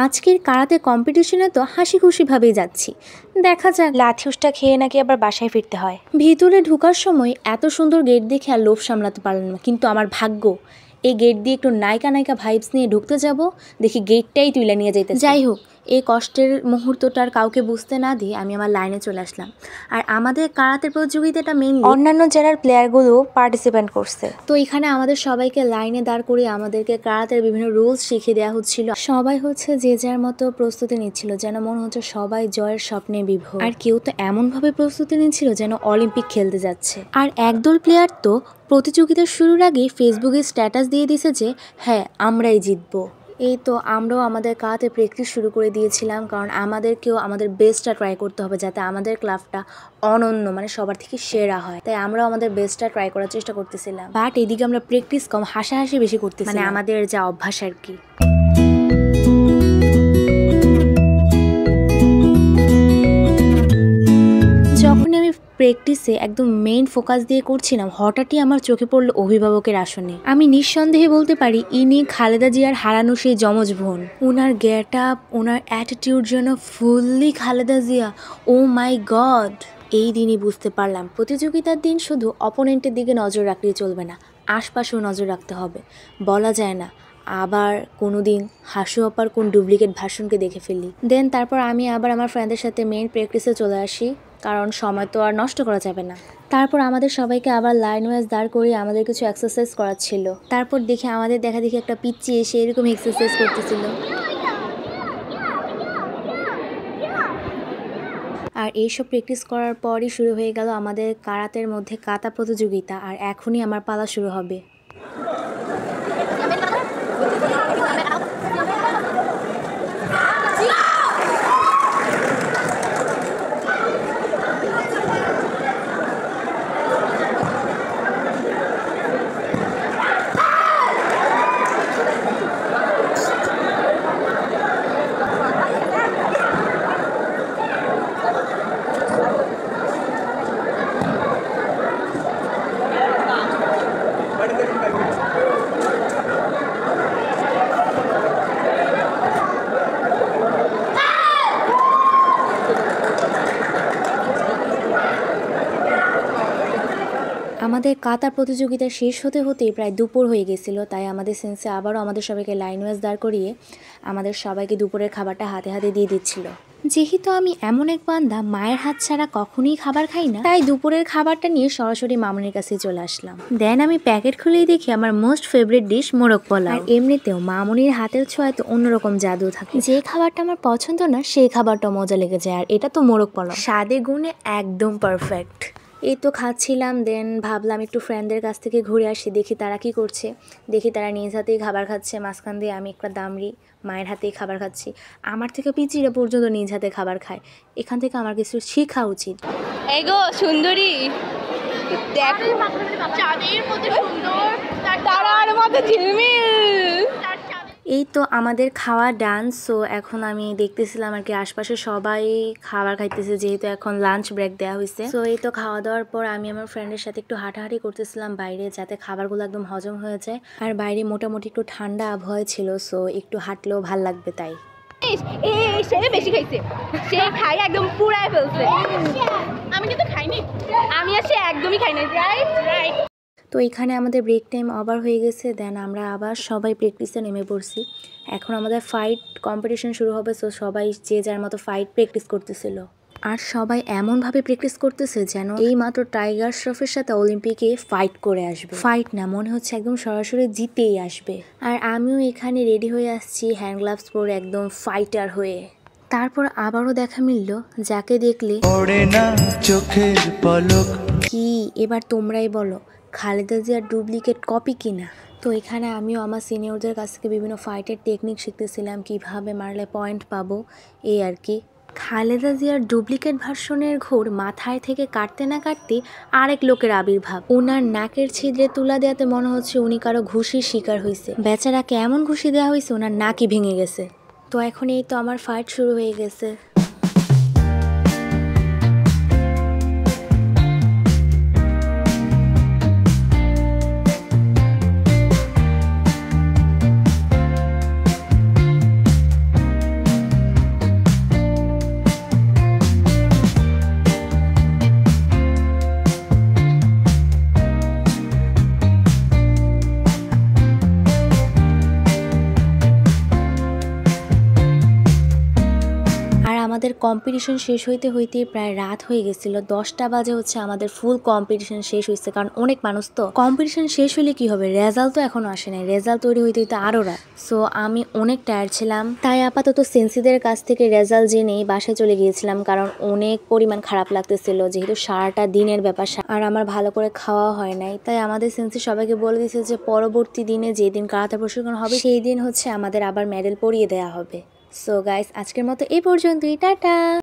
আজকের কারাতে কম্পিটিশনে তো হাসি খুশিভাবেই যাচ্ছি, দেখা যাক। লাথিউসটা খেয়ে নাকি আবার বাসায় ফিরতে হয়। ভিতরে ঢোকার সময় এত সুন্দর গেট দেখে আর লোভ সামলাতে পারলাম না, কিন্তু আমার ভাগ্য এই গেট দিয়ে একটু নায়িকা নায়িকা ভাইবস নিয়ে ঢুকতে যাব, দেখি গেটটাই তুলে নিয়ে যেতে। যাই হোক, এই কষ্টের মুহূর্তটা আর কাউকে বুঝতে না দিয়ে আমি আমার লাইনে চলে আসলাম। আর আমাদের কারাতে প্রতিযোগিতাটা মেইনলি অন্যান্য জেলার প্লেয়ারগুলো পার্টিসিপেন্ট করছে, তো এখানে আমাদের সবাইকে লাইনে দাঁড় করিয়ে আমাদেরকে কারাতের বিভিন্ন রুলস শিখিয়ে দেওয়া হচ্ছিল। সবাই হচ্ছে যে যার মতো প্রস্তুতি নিচ্ছিল, যেন মনে হচ্ছে সবাই জয়ের স্বপ্নে বিভোর। আর কেউ তো এমনভাবে প্রস্তুতি নিচ্ছিল যেন অলিম্পিক খেলতে যাচ্ছে। আর একদল প্লেয়ার তো প্রতিযোগিতার শুরুর আগেই ফেসবুকে স্ট্যাটাস দিয়ে দিয়েছে যে হ্যাঁ আমরাই জিতবো। এই তো আমরাও আমাদের কারাতে প্র্যাকটিস শুরু করে দিয়েছিলাম, কারণ আমাদেরকেও আমাদের বেস্টটা ট্রাই করতে হবে যাতে আমাদের ক্লাবটা অনন্য মানে সবার থেকে সেরা হয়। তাই আমরাও আমাদের বেস্টটা ট্রাই করার চেষ্টা করতেছিলাম, বাট এদিকে আমরা প্র্যাকটিস কম হাসাহাসি বেশি করতেছি, মানে আমাদের যা অভ্যাস আর কি। যখন আমি প্র্যাকটিসে একদম মেইন ফোকাস দিয়ে করছিলাম, হঠাৎই আমার চোখে পড়লো অভিভাবকের আসনে। আমি নিঃসন্দেহে বলতে পারি ইনি খালেদা জিয়ার হারানো সেই যমজ বোন। ওনার গেট আপ, ওনার অ্যাটিটিউড যেন ফুললি খালেদা জিয়া। ও মাই গড! এই দিনই বুঝতে পারলাম প্রতিযোগিতার দিন শুধু অপোনেন্টের দিকে নজর রাখলেই চলবে না, আশপাশেও নজর রাখতে হবে। বলা যায় না আবার কোনো দিন হাসু আপার কোন ডুপ্লিকেট ভার্সনকে দেখে ফেলি। দেন তারপর আমি আবার আমার ফ্রেন্ডদের সাথে মেইন প্র্যাকটিসে চলে আসি, কারণ সময় তো আর নষ্ট করা যাবে না। তারপর আমাদের সবাইকে আবার লাইন ওয়াইজ দাঁড় করিয়ে আমাদের কিছু এক্সারসাইজ করাচ্ছিল। তারপর দেখে আমাদের দেখা দেখি একটা পিচ্চি এসে এরকম এক্সারসাইজ করতেছিল। আর এইসব প্র্যাকটিস করার পরই শুরু হয়ে গেল আমাদের কারাতের মধ্যে কাতা প্রতিযোগিতা। আর এখনই আমার পালা শুরু হবে। আমাদের কাতা প্রতিযোগিতা শেষ হতে হতেই প্রায় দুপুর হয়ে গেছিল, তাই আমাদের সেন্সে আবারও আমাদের সবাইকে লাইন ওয়াইজ দাঁড় করিয়ে আমাদের সবাইকে দুপুরের খাবারটা হাতে হাতে দিয়ে দিচ্ছিল। যেহেতু আমি এমন এক বান্দা মায়ের হাত ছাড়া কখনোই খাবার খাই না, তাই দুপুরের খাবারটা নিয়ে সরাসরি মামুনির কাছে চলে আসলাম। দেন আমি প্যাকেট খুলেই দেখি আমার মোস্ট ফেভারিট ডিশ মোরগ পোলাও। আর এমনিতেও মামুনির হাতের ছোঁয়ায় তো অন্যরকম জাদু থাকে, যে খাবারটা আমার পছন্দ না সেই খাবারটা মজা লেগে যায়। আর এটা তো মোরগ পোলাও, স্বাদে গুণে একদম পারফেক্ট। এই তো খাচ্ছিলাম, দেন ভাবলাম একটু ফ্রেন্ডদের কাছ থেকে ঘুরে আসি, দেখি তারা কি করছে। দেখি তারা নিজ হাতেই খাবার খাচ্ছে, মাঝখান দিয়ে আমি একটা দামড়ি মায়ের হাতেই খাবার খাচ্ছি। আমার থেকে পিচিরা পর্যন্ত নিজ হাতে খাবার খায়, এখান থেকে আমার কিছু শেখা উচিত। এই গো সুন্দরী, দেখো চাঁদের মতো সুন্দর, তারার মতো ঝিলমিল। এই তো আমাদের খাওয়া ডান্স। সো এখন আমি দেখতেছিলাম আর কি আশপাশে সবাই খাবার খাইতেছে, যেহেতু এখন লাঞ্চ ব্রেক দেওয়া হয়েছে। সো এই তো খাওয়া দাওয়ার পর আমি আমার ফ্রেন্ডের সাথে একটু হাঁটাহাঁটি করতেছিলাম বাইরে, যাতে খাবারগুলো একদম হজম হয়ে যায়। আর বাইরে মোটামুটি একটু ঠান্ডা আবহাওয়া ছিল, সো একটু হাঁটলেও ভাল লাগবে তাই। সে বেশি খাইছে, সে খাই একদম পুরাই ফেলছে। আমি কিন্তু খাইনি, আমি আসে একদমই খাই না। Right right. তো এখানে আমাদের ব্রেক টাইম ওভার হয়ে গেছে, দেন আমরা আবার সবাই প্র্যাকটিসে নেমে পড়ছি। এখন আমাদের ফাইট কম্পিটিশন শুরু হবে। সো সবাই যে যার মতো ফাইট প্র্যাকটিস করতেছিল, আর সবাই এমনভাবে প্র্যাকটিস করতেছে যেন এই মাত্র টাইগার শ্রফের সাথে অলিম্পিকে ফাইট করে আসবে। ফাইট না, মনে হচ্ছে একদম সরাসরি জিতেই আসবে। আর আমিও এখানে রেডি হয়ে আসছি হ্যান্ড গ্লাভস পরে, একদম ফাইটার হয়ে। তারপর আবারও দেখা মিলল, যাকে দেখলে পড়ে না চোখের পলক। কি এবার তোমরাই বলো, খালেদা জিয়ার ডুপ্লিকেট কপি কিনা? তো এখানে আমিও আমার সিনিয়রদের কাছ থেকে বিভিন্ন ফাইটের টেকনিক শিখতেছিলাম, কিভাবে মারলে পয়েন্ট পাবো এই আর কি। খালেদা জিয়ার ডুপ্লিকেট ভার্সনের ঘোর মাথায় থেকে কাটতে না কাটতে আরেক লোকের আবির্ভাব। ওনার নাকের ছিদ্রে তুলা দেওয়াতে মনে হচ্ছে উনি কারো ঘুষির শিকার হয়েছে। বেচারাকে এমন ঘুষি দেওয়া হয়েছে ওনার নাকই ভেঙে গেছে। তো এখন এই তো আমার ফাইট শুরু হয়ে গেছে। কম্পিটিশন শেষ হইতে হইতে প্রায় রাত হয়ে গেছিল। 10টা বাজে হচ্ছে আমাদের ফুল কম্পিটিশন শেষ হয়েছে, কারণ অনেক মানুষ তো। কম্পিটিশন শেষ হলে কি হবে, রেজাল্ট তো এখনো আসে নাই, রেজাল্ট তৈরি হইতে হইতে আরো রাত। সো আমি অনেক টায়ার্ড ছিলাম, তাই আপাতত সেন্সিদের কাছ থেকে রেজাল্ট জেনেই বাসায় চলে গিয়েছিলাম, কারণ অনেক পরিমাণ খারাপ লাগতেছিল, যেহেতু সারাটা দিনের ব্যাপার আর আমার ভালো করে খাওয়া হয় নাই। তাই আমাদের সেন্সি সবাইকে বলে দিয়েছে যে পরবর্তী দিনে যেদিন কারাতে প্রশিক্ষণ হবে সেই দিন হচ্ছে আমাদের আবার মেডেল পরিয়ে দেওয়া হবে। সো গাইস, আজকের মতো এই পর্যন্তই, টাটা।